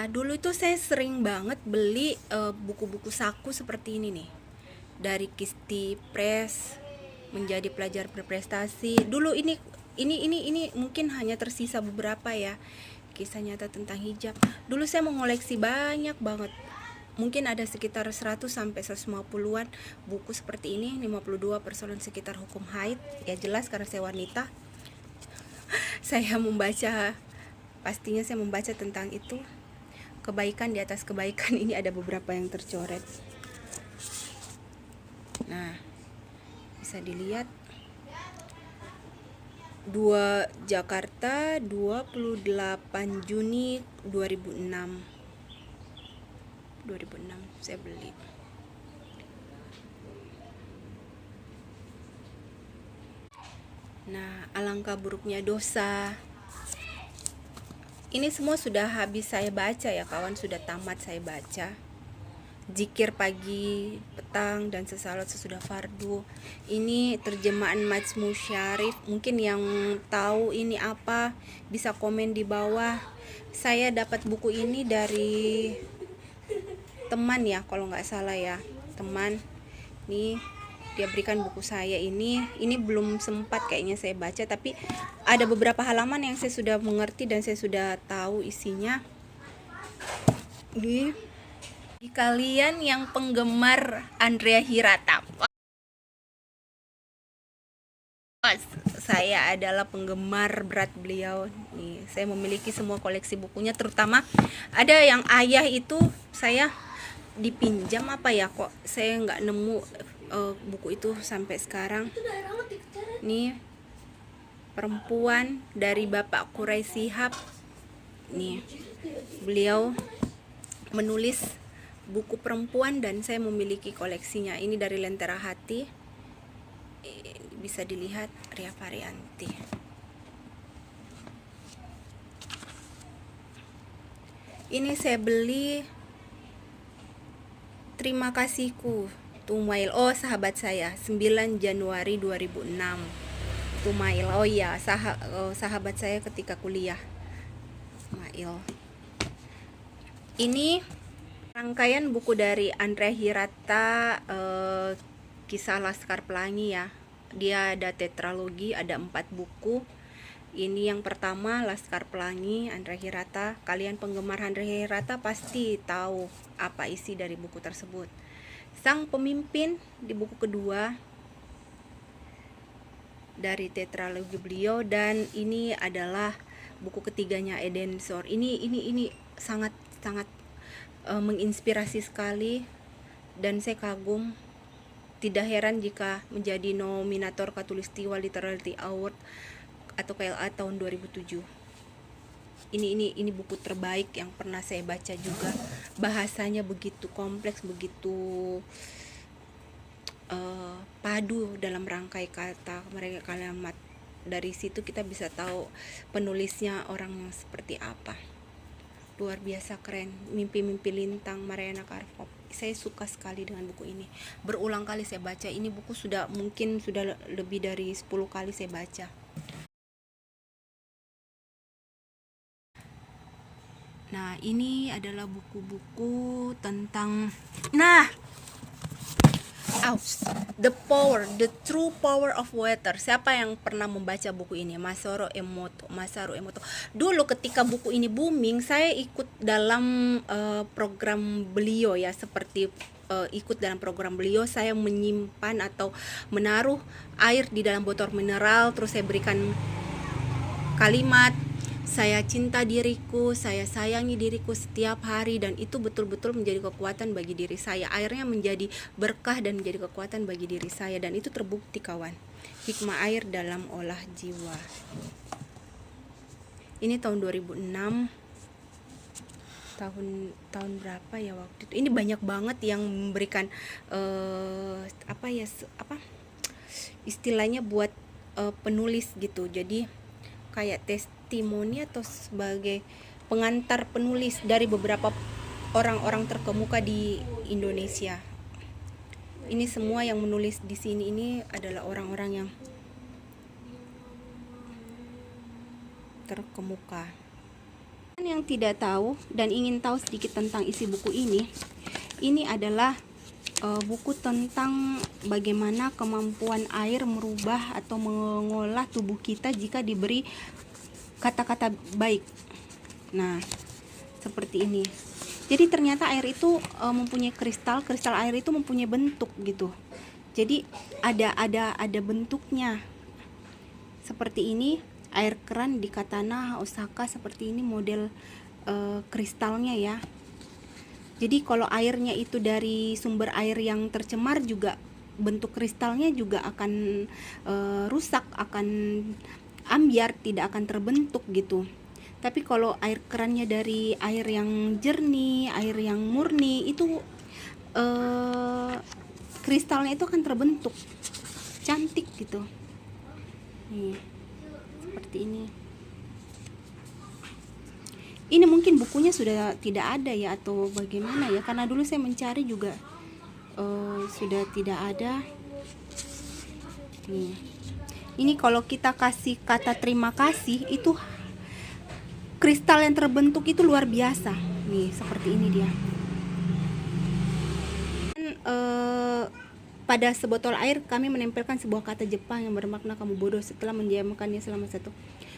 Nah, dulu itu saya sering banget beli buku-buku saku seperti ini nih. Dari Kisti Press, Menjadi Pelajar Berprestasi. Dulu ini mungkin hanya tersisa beberapa ya. Kisah nyata tentang hijab. Dulu saya mengoleksi banyak banget. Mungkin ada sekitar 100 sampai 150-an buku seperti ini, 52 persoalan sekitar hukum haid. Ya jelas karena saya wanita. Saya membaca, pastinya saya membaca tentang itu. Kebaikan di atas kebaikan, ini ada beberapa yang tercoret. Nah, bisa dilihat 2 Jakarta 28 Juni 2006 saya beli. Nah, alangkah buruknya dosa. Ini semua sudah habis saya baca ya kawan, sudah tamat saya baca. Zikir pagi, petang, dan sesalat sesudah fardu. Ini terjemahan Majmu Syarif. Mungkin yang tahu ini apa bisa komen di bawah. Saya dapat buku ini dari teman ya, kalau nggak salah ya, teman. Nih dia berikan buku saya ini belum sempat kayaknya saya baca, tapi ada beberapa halaman yang saya sudah mengerti dan saya sudah tahu isinya. Bagi kalian yang penggemar Andrea Hirata, saya adalah penggemar berat beliau. Nih, saya memiliki semua koleksi bukunya, terutama ada yang ayah itu saya dipinjam apa ya, kok saya nggak nemu buku itu sampai sekarang. Nih, Perempuan dari Bapak Quraisy Shihab. Nih, beliau menulis buku perempuan dan saya memiliki koleksinya. Ini dari Lentera Hati. Bisa dilihat, Ria Varianti. Ini saya beli Terima Kasihku, Tumail. Oh, sahabat saya, 9 Januari 2006. Tumail. Oh iya, sahabat saya ketika kuliah. Tumail. Ini rangkaian buku dari Andrea Hirata, Kisah Laskar Pelangi ya. Dia ada tetralogi, ada 4 buku. Ini yang pertama, Laskar Pelangi, Andrea Hirata. Kalian penggemar Andrea Hirata pasti tahu apa isi dari buku tersebut. Sang Pemimpin di buku kedua dari tetralogi beliau, dan ini adalah buku ketiganya, Eden Sor. Ini sangat menginspirasi sekali dan saya kagum. Tidak heran jika menjadi nominator Khatulistiwa Literary Award atau KLA tahun 2007. Ini buku terbaik yang pernah saya baca juga. Bahasanya begitu kompleks, begitu padu dalam rangkai kata mereka, kalimat. Dari situ kita bisa tahu penulisnya orang yang seperti apa. Luar biasa keren. Mimpi-mimpi Lintang, Mariana Karpov. Saya suka sekali dengan buku ini. Berulang kali saya baca. Ini buku mungkin sudah lebih dari 10 kali saya baca. Nah, ini adalah buku-buku tentang The True Power of Water. Siapa yang pernah membaca buku ini? Masaru Emoto. Dulu ketika buku ini booming, saya ikut dalam program beliau ya, seperti ikut dalam program beliau. Saya menyimpan atau menaruh air di dalam botol mineral, terus saya berikan kalimat, saya cinta diriku, saya sayangi diriku setiap hari, dan itu betul-betul menjadi kekuatan bagi diri saya. Airnya menjadi berkah dan menjadi kekuatan bagi diri saya, dan itu terbukti kawan. Hikmah air dalam olah jiwa. Ini tahun 2006. Tahun berapa ya waktu itu? Ini banyak banget yang memberikan istilahnya buat penulis gitu. Jadi kayak testimoni atau sebagai pengantar penulis dari beberapa orang-orang terkemuka di Indonesia. Ini semua yang menulis di sini ini adalah orang-orang yang terkemuka. Yang tidak tahu dan ingin tahu sedikit tentang isi buku ini adalah buku tentang bagaimana kemampuan air merubah atau mengolah tubuh kita jika diberi kata-kata baik. Nah, seperti ini. Jadi ternyata air itu mempunyai kristal air itu mempunyai bentuk gitu. Jadi ada bentuknya. Seperti ini, air keran di Katana Osaka seperti ini model kristalnya ya. Jadi kalau airnya itu dari sumber air yang tercemar juga bentuk kristalnya juga akan rusak, akan ambiar, tidak akan terbentuk gitu. Tapi kalau air kerannya dari air yang jernih, air yang murni, itu kristalnya itu akan terbentuk cantik gitu. Nih, seperti ini. Ini mungkin bukunya sudah tidak ada ya atau bagaimana ya, karena dulu saya mencari juga sudah tidak ada. Nih. Ini kalau kita kasih kata terima kasih, itu kristal yang terbentuk itu luar biasa. Nih, seperti ini dia. Pada sebotol air kami menempelkan sebuah kata Jepang yang bermakna kamu bodoh. Setelah mendiamkannya selama 1,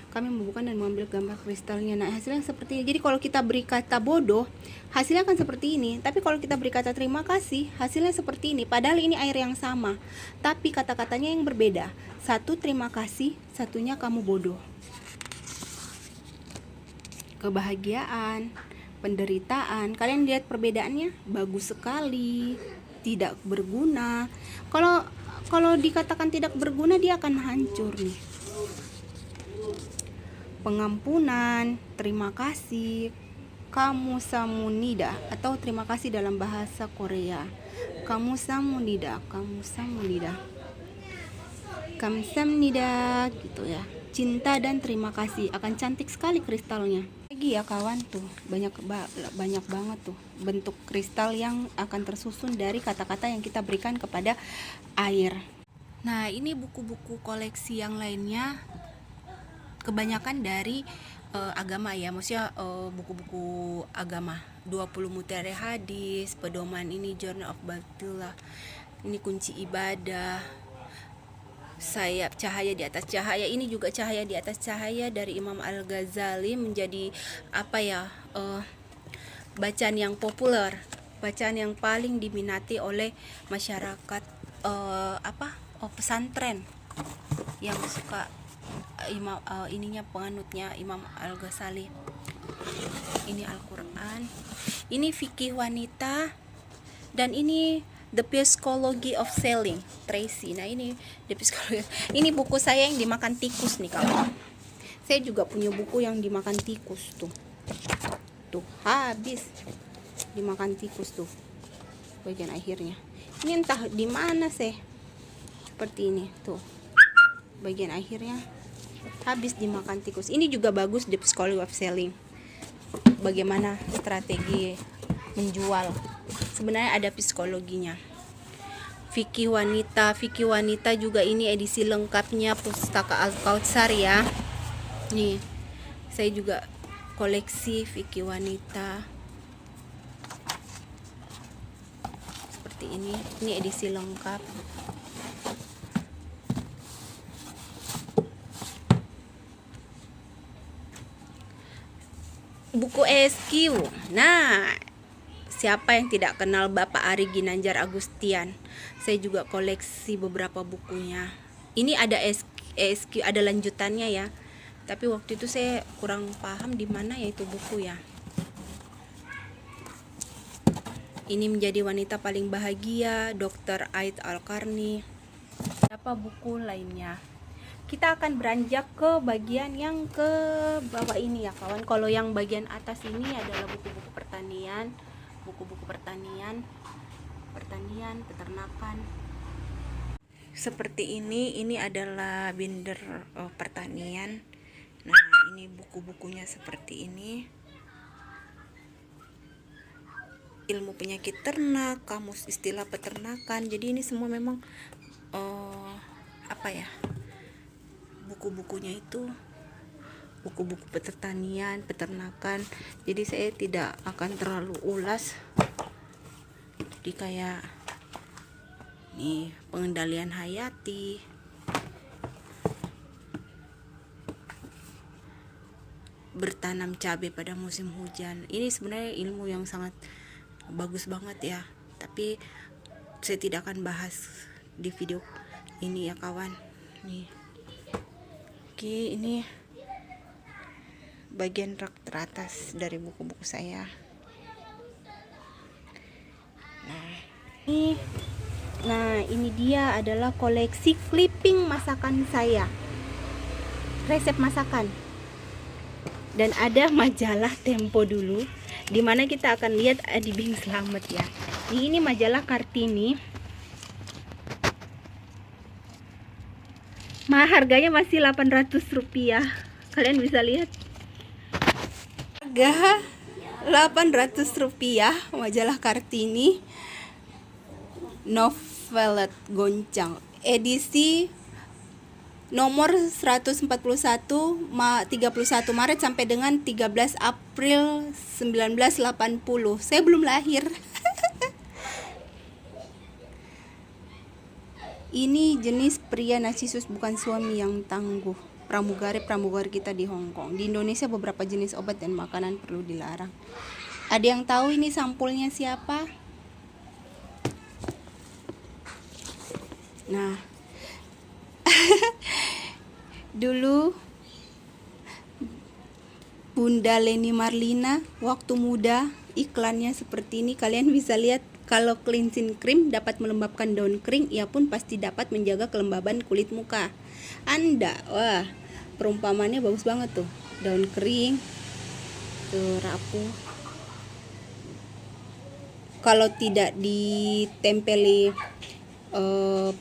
kami membuka dan mengambil gambar kristalnya. Nah, hasilnya seperti ini. Jadi kalau kita beri kata bodoh, hasilnya akan seperti ini. Tapi kalau kita beri kata terima kasih, hasilnya seperti ini. Padahal ini air yang sama, tapi kata-katanya yang berbeda. Satu terima kasih, satunya kamu bodoh. Kebahagiaan, penderitaan. Kalian lihat perbedaannya? Bagus sekali. Tidak berguna. Kalau dikatakan tidak berguna, dia akan hancur nih. Pengampunan, terima kasih, kamusamunida atau terima kasih dalam bahasa Korea. Kamusamunida, kamusamunida. Kamsahamnida gitu ya. Cinta dan terima kasih. Akan cantik sekali kristalnya. Lagi ya kawan tuh, banyak banget tuh bentuk kristal yang akan tersusun dari kata-kata yang kita berikan kepada air. Nah, ini buku-buku koleksi yang lainnya kebanyakan dari agama ya, maksudnya buku-buku agama. 20 Mutiara Hadis, pedoman ini Journal of Baitullah. Ini kunci ibadah. Sayap cahaya di atas cahaya, ini juga cahaya di atas cahaya dari Imam Al-Ghazali, menjadi apa ya, bacaan yang populer, bacaan yang paling diminati oleh masyarakat pesantren yang suka imam ininya penganutnya Imam Al-Ghazali. Ini Al-Quran, ini fikih wanita, dan ini The Psychology of Selling, Tracy. Nah, ini The Psychology. Ini buku saya yang dimakan tikus nih kawan. Saya juga punya buku yang dimakan tikus tuh. Tuh, habis dimakan tikus tuh bagian akhirnya. Ini entah di mana sih. Seperti ini tuh. Bagian akhirnya habis dimakan tikus. Ini juga bagus, The Psychology of Selling. Bagaimana strategi menjual. Sebenarnya ada psikologinya. Fikih wanita juga, ini edisi lengkapnya Pustaka Al-Kautsar ya. Nih, saya juga koleksi fikih wanita. Seperti ini edisi lengkap. Buku SQ. Nah, siapa yang tidak kenal Bapak Ari Ginanjar Agustian? Saya juga koleksi beberapa bukunya. Ini ada SQ, ada lanjutannya ya. Tapi waktu itu saya kurang paham di mana yaitu buku ya. Ini menjadi wanita paling bahagia, Dr. Aid Al-Karni. Beberapa buku lainnya. Kita akan beranjak ke bagian yang ke bawah ini ya kawan. Kalau yang bagian atas ini adalah buku-buku pertanian, peternakan. Seperti ini adalah binder pertanian. Nah, ini buku-bukunya seperti ini. Ilmu penyakit ternak, kamus istilah peternakan. Jadi ini semua memang buku-bukunya itu buku-buku pertanian, peternakan. Jadi saya tidak akan terlalu ulas. Jadi kayak nih, pengendalian hayati, bertanam cabai pada musim hujan. Ini sebenarnya ilmu yang sangat bagus banget ya, tapi saya tidak akan bahas di video ini ya kawan. Nih, oke, ini bagian rak teratas dari buku-buku saya. Nah ini dia adalah koleksi clipping masakan saya, resep masakan. Dan ada majalah Tempo dulu, dimana kita akan lihat Adi Bing Slamet ya. Ini majalah Kartini. Harganya masih Rp800. Kalian bisa lihat. Harga Rp800, majalah Kartini. Novelet Goncang, edisi nomor 141, 31 Maret sampai dengan 13 April 1980. Saya belum lahir. Ini jenis pria narsisus, bukan suami yang tangguh. Pramugari kita di Hong Kong. Di Indonesia beberapa jenis obat dan makanan perlu dilarang. Ada yang tahu ini sampulnya siapa? Nah, dulu Bunda Leni Marlina waktu muda, iklannya seperti ini. Kalian bisa lihat, kalau cleansing cream dapat melembabkan daun kering, ia pun pasti dapat menjaga kelembaban kulit muka Anda. Wah, perumpamannya bagus banget tuh. Daun kering tuh rapuh, kalau tidak ditempeli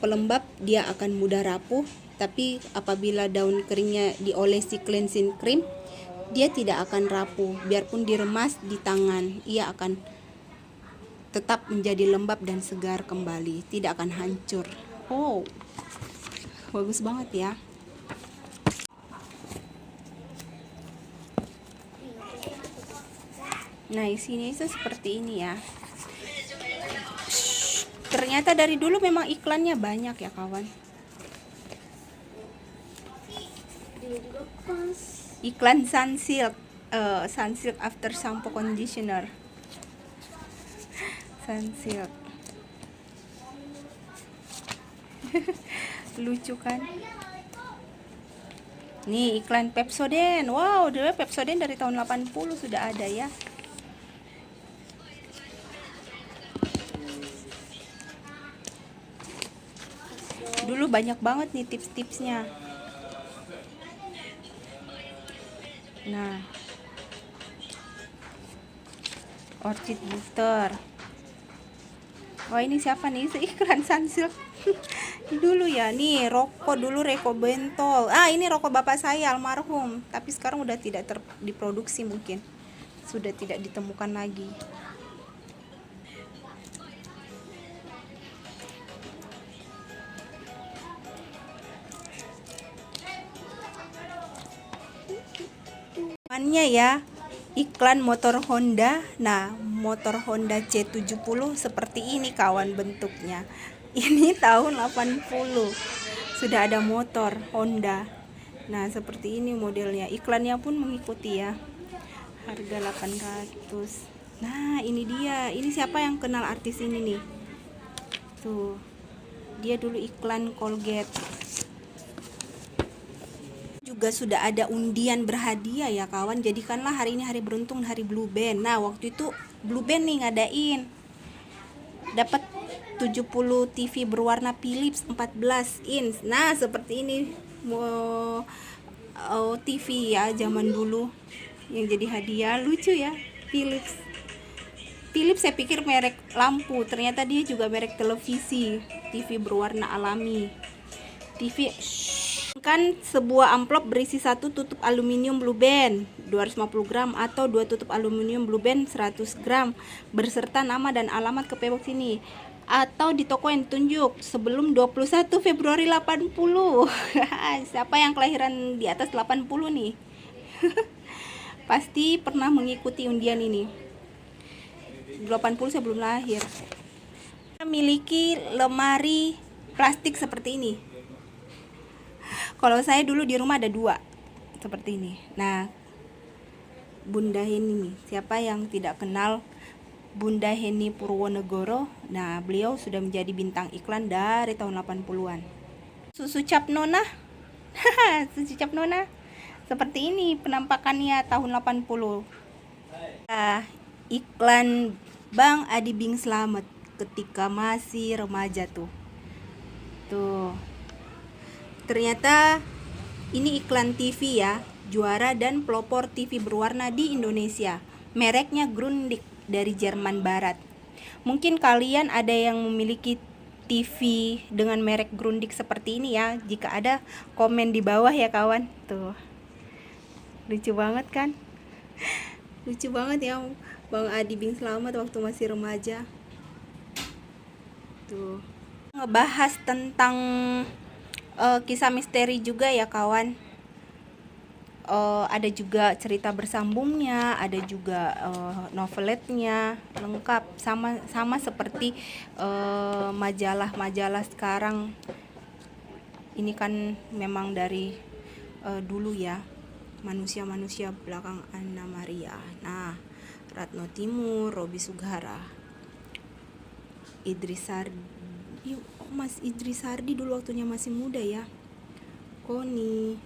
pelembab dia akan mudah rapuh. Tapi apabila daun keringnya diolesi cleansing cream, dia tidak akan rapuh. Biarpun diremas di tangan, ia akan tetap menjadi lembab dan segar kembali, tidak akan hancur. Oh, bagus banget ya. Nah, isinya itu seperti ini ya. Ternyata dari dulu memang iklannya banyak ya kawan. Iklan Sunsilk, Sunsilk After Shampoo Conditioner. Sunsilk. Lucu kan? Nih iklan Pepsodent. Wow, dulu Pepsodent dari tahun 80 sudah ada ya. Dulu banyak banget nih tips-tipsnya. Nah, Orchid Butter. Wah, ini siapa nih? Iklan Sunsilk. Dulu ya, nih rokok dulu, Reko Bentol. Ini rokok bapak saya almarhum, tapi sekarang udah tidak diproduksi, mungkin sudah tidak ditemukan lagi. Ya, iklan motor Honda. Nah, motor Honda C70 seperti ini kawan bentuknya. Ini tahun 80 sudah ada motor Honda. Nah, seperti ini modelnya. Iklannya pun mengikuti ya. Harga 800. Nah, ini dia. Ini siapa yang kenal artis ini nih? Tuh. Dia dulu iklan Colgate. Juga sudah ada undian berhadiah ya kawan. Jadikanlah hari ini hari beruntung, hari Blue Band. Nah, waktu itu Blue Band nih ngadain, dapat 70 TV berwarna Philips 14 inch. Nah, seperti ini TV ya zaman dulu yang jadi hadiah. Lucu ya, Philips. Philips saya pikir merek lampu, ternyata dia juga merek televisi. TV berwarna alami. TV kan sebuah amplop berisi 1 tutup aluminium Blue Band 250 gram atau 2 tutup aluminium Blue Band 100 gram berserta nama dan alamat ke PO Box ini, atau di toko yang ditunjuk sebelum 21 Februari 80. Siapa yang kelahiran di atas 80 nih? Pasti pernah mengikuti undian ini. 80 saya belum lahir. Memiliki lemari plastik seperti ini. Kalau saya dulu di rumah ada 2 seperti ini. Nah, Bunda Heni nih, siapa yang tidak kenal Bunda Heni Purwonegoro? Nah, beliau sudah menjadi bintang iklan dari tahun 80-an. Susu cap nona. Susu cap nona. Seperti ini penampakannya tahun 80. Iklan Bang Adi Bing Slamet ketika masih remaja tuh. Ternyata ini iklan TV ya, juara dan pelopor TV berwarna di Indonesia. Mereknya Grundig dari Jerman Barat. Mungkin kalian ada yang memiliki TV dengan merek Grundig seperti ini ya. Jika ada, komen di bawah ya kawan. Tuh. Lucu banget kan? Lucu banget ya Bang Adi Bing Slamet waktu masih remaja. Tuh. Ngebahas tentang kisah misteri juga ya kawan. Ada juga cerita bersambungnya, ada juga noveletnya lengkap, sama seperti majalah-majalah sekarang. Ini kan memang dari dulu ya, manusia-manusia belakang Anna Maria. Nah, Ratno Timur, Robi Sugara, Idris Sardi, Mas Idris Sardi dulu waktunya masih muda ya. Koni,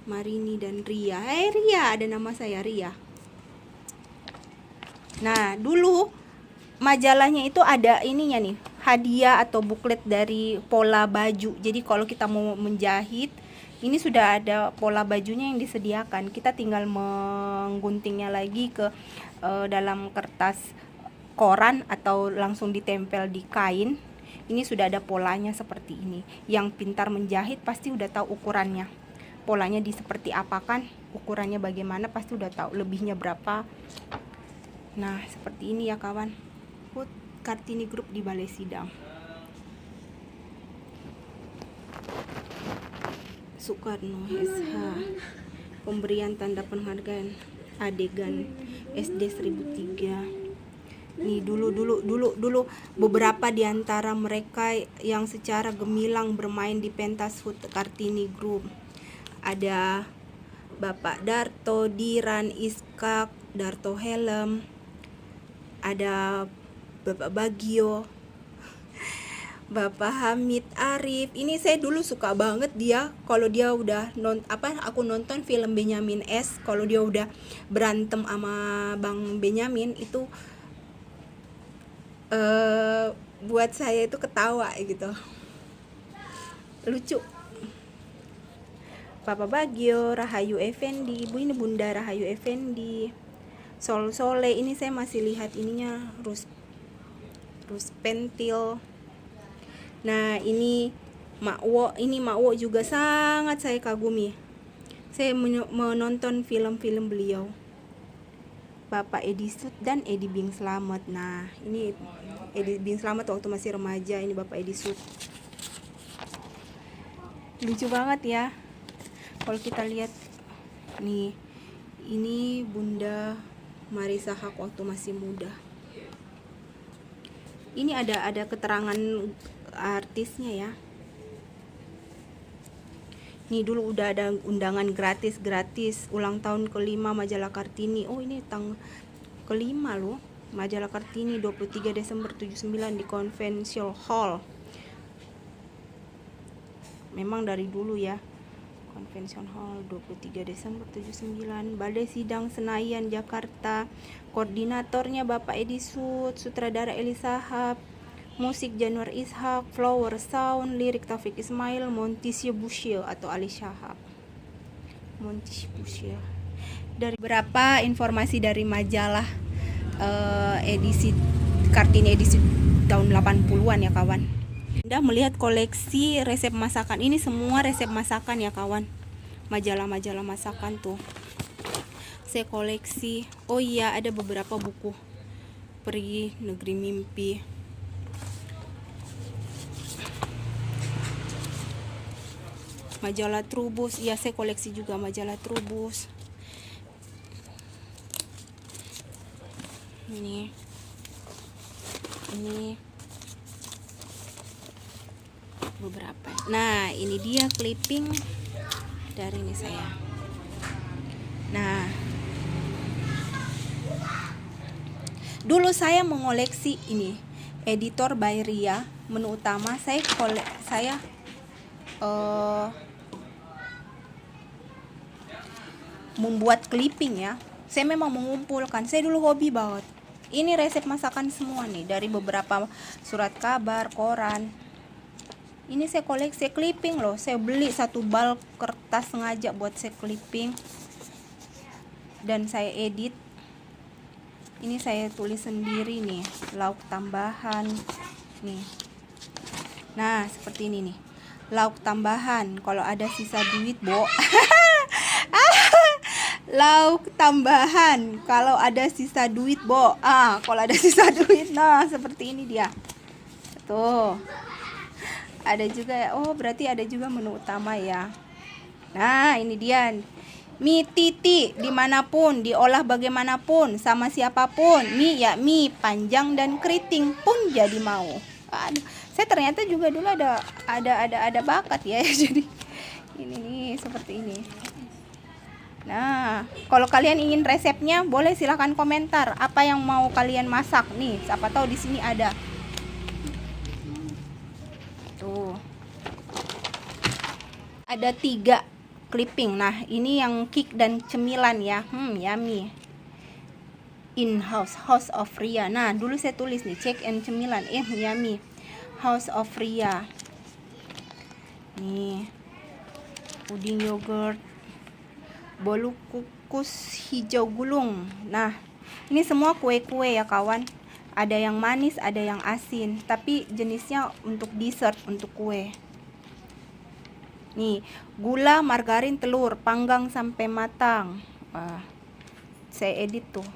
Marini dan Ria. Ria, ada nama saya Ria. Nah, dulu majalahnya itu ada ininya nih, hadiah atau buklet dari pola baju. Jadi kalau kita mau menjahit, ini sudah ada pola bajunya yang disediakan. Kita tinggal mengguntingnya lagi ke dalam kertas koran atau langsung ditempel di kain. Ini sudah ada polanya seperti ini. Yang pintar menjahit pasti udah tahu ukurannya. Polanya di seperti apa kan, ukurannya bagaimana pasti udah tahu, lebihnya berapa. Nah, seperti ini ya kawan. Put Kartini Group di Balai Sidang. Soekarno SH. Pemberian tanda penghargaan adegan SD 1003. Nih dulu beberapa di antara mereka yang secara gemilang bermain di pentas HUT Kartini Group. Ada Bapak Darto, Diran, Iskak, Darto Helm, ada Bapak Bagio, Bapak Hamid Arif. Ini saya dulu suka banget dia. Kalau dia udah aku nonton film Benyamin S. Kalau dia udah berantem sama Bang Benyamin itu buat saya itu ketawa gitu. Lucu. Bapak Bagio, Rahayu Effendi, Ibu ini Bunda Rahayu Effendi, Sol Sole. Ini saya masih lihat ininya, Rus Pentil. Nah, ini Makwo. Ini Makwo juga sangat saya kagumi. Saya menonton film-film beliau. Bapak Edi Sud dan Edi Bing Slamet. Nah, ini Edi Bing Slamet waktu masih remaja. Ini Bapak Edi Sud. Lucu banget ya. Kalau kita lihat nih, ini Bunda Marisa Haque waktu masih muda. Ini ada keterangan artisnya ya. Nih dulu udah ada undangan gratis ulang tahun ke-5 majalah Kartini. Oh, ini ke-5 loh. Majalah Kartini 23 Desember 79 di Convention Hall. Memang dari dulu ya. Convention Hall 23 Desember 79, Balai Sidang Senayan Jakarta. Koordinatornya Bapak Edi Sud, sutradara Eli Sahab, musik Januar Ishak, flower sound, lirik Taufik Ismail, Montisio Busio atau Ali Shahab. Montisio Busio. Dari beberapa informasi dari majalah edisi Kartini edisi tahun 80-an ya kawan. Anda melihat koleksi resep masakan. Ini semua resep masakan ya kawan. Majalah-majalah masakan tuh saya koleksi. Oh iya, ada beberapa buku. Peri Negeri Mimpi. Majalah Trubus. Iya, saya koleksi juga majalah Trubus. Ini beberapa. Nah, ini dia clipping dari ini saya. Nah, dulu saya mengoleksi ini Editor by Ria, menu utama. Saya membuat clipping ya. Saya memang mengumpulkan. Saya dulu hobi banget. Ini resep masakan semua nih, dari beberapa surat kabar, koran. Ini saya koleksi clipping loh. Saya beli satu bal kertas sengaja buat saya clipping. Dan saya edit. Ini saya tulis sendiri nih, lauk tambahan. Nih. Nah, seperti ini nih. Lauk tambahan kalau ada sisa duit, Bo. Lauk tambahan kalau ada sisa duit, Bo. Kalau ada sisa duit. Nah, seperti ini dia. Tuh. Ada juga ya. Oh, berarti ada juga menu utama ya. Nah, ini dia. Mie titi dimanapun, diolah bagaimanapun, sama siapapun. Mie ya mie, panjang dan keriting pun jadi mau. Aduh, saya ternyata juga dulu ada bakat ya. Jadi ini nih seperti ini. Nah, kalau kalian ingin resepnya, boleh silahkan komentar apa yang mau kalian masak nih. Siapa tahu di sini ada. Tuh. Ada 3 clipping. Nah, ini yang kick dan cemilan ya. Yummy. In House of Ria. Nah, dulu saya tulis nih, cake and cemilan. Yummy. House of Ria. Nih. Puding yogurt. Bolu kukus hijau gulung. Nah, ini semua kue-kue ya kawan. Ada yang manis, ada yang asin. Tapi jenisnya untuk dessert, untuk kue. Nih, gula, margarin, telur, panggang sampai matang. Saya edit tuh.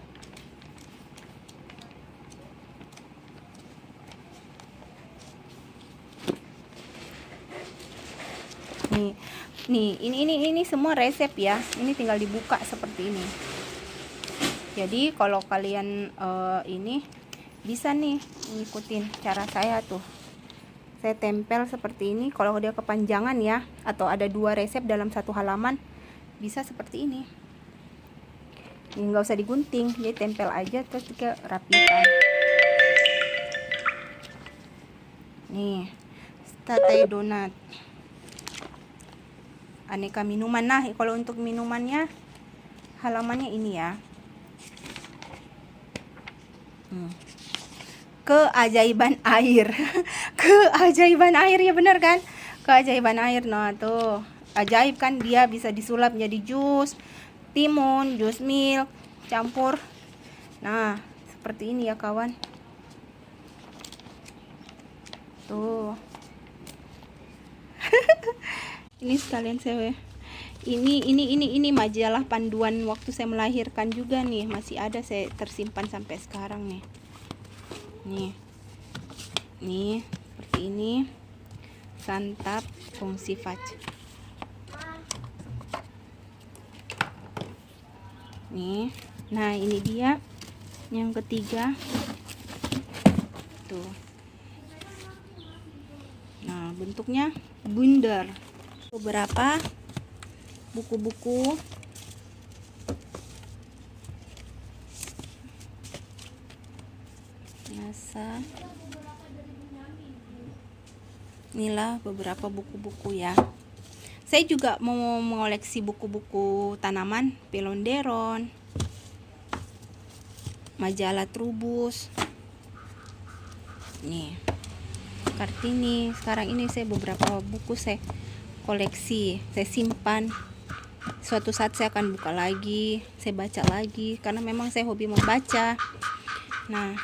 Nih, ini semua resep ya. Ini tinggal dibuka seperti ini. Jadi kalau kalian ini bisa nih ngikutin cara saya tuh. Saya tempel seperti ini. Kalau dia kepanjangan ya, atau ada 2 resep dalam satu halaman, bisa seperti ini. Ini nggak usah digunting, jadi tempel aja terus kita rapikan. Nih, sate donat. Aneka minuman. Nah, kalau untuk minumannya halamannya ini ya. Keajaiban air. Keajaiban air ya, bener kan? Keajaiban air. Nah, tuh. Ajaib kan, dia bisa disulap menjadi jus timun, jus milk, campur. Nah, seperti ini ya kawan. Tuh. Ini sekalian saya. Ini majalah panduan waktu saya melahirkan juga nih, masih ada, saya tersimpan sampai sekarang nih. Nih seperti ini. Santap fungsi faj. Nih, nah ini dia yang ketiga. Tuh. Nah, bentuknya bundar. Beberapa buku-buku. NASA. Inilah beberapa buku-buku ya. Saya juga mau mengoleksi buku-buku tanaman, Philodendron, majalah Trubus. Nih, Kartini. Sekarang ini saya beberapa buku saya koleksi, saya simpan. Suatu saat saya akan buka lagi, saya baca lagi, karena memang saya hobi membaca. Nah,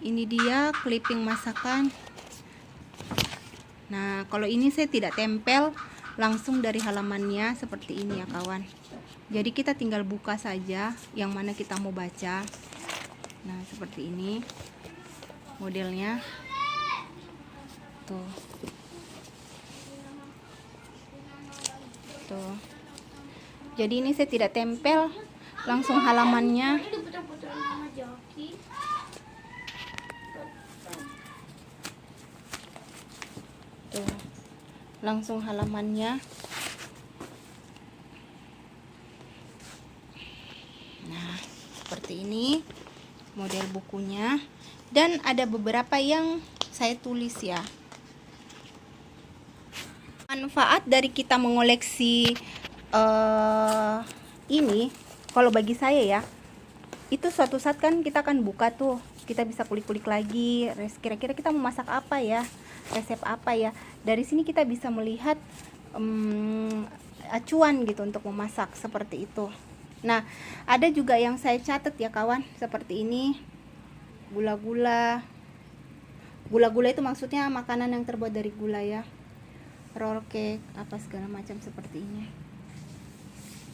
ini dia clipping masakan. Nah, kalau ini saya tidak tempel langsung dari halamannya seperti ini ya kawan. Jadi kita tinggal buka saja yang mana kita mau baca. Nah, seperti ini modelnya. Tuh. Tuh. Jadi ini saya tidak tempel langsung halamannya. Tuh, langsung halamannya. Nah, seperti ini model bukunya, dan ada beberapa yang saya tulis ya. Manfaat dari kita mengoleksi ini, kalau bagi saya ya, itu suatu saat kan kita akan buka tuh, kita bisa kulik-kulik lagi, kira-kira kita mau masak apa ya, resep apa ya. Dari sini kita bisa melihat acuan gitu untuk memasak seperti itu. Nah, ada juga yang saya catat ya kawan, seperti ini. Gula-gula itu maksudnya makanan yang terbuat dari gula ya. Roll cake, apa segala macam seperti ini.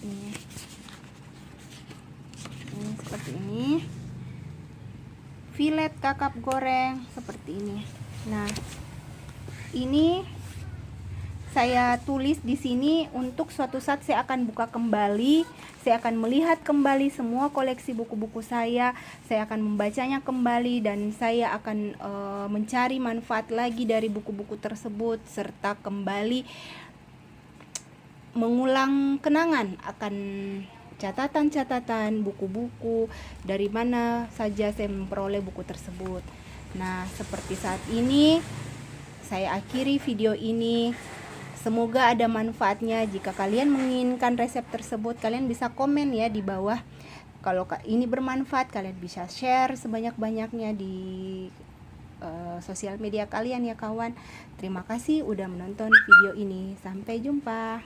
Ini seperti ini. Filet kakap goreng seperti ini. Nah, ini saya tulis di sini untuk suatu saat saya akan buka kembali, saya akan melihat kembali semua koleksi buku-buku saya akan membacanya kembali, dan saya akan mencari manfaat lagi dari buku-buku tersebut, serta kembali mengulang kenangan akan catatan-catatan buku-buku, dari mana saja saya memperoleh buku tersebut. Nah, seperti saat ini saya akhiri video ini. Semoga ada manfaatnya. Jika kalian menginginkan resep tersebut, kalian bisa komen ya di bawah. Kalau ini bermanfaat, kalian bisa share sebanyak-banyaknya di sosial media kalian ya kawan. Terima kasih udah menonton video ini. Sampai jumpa.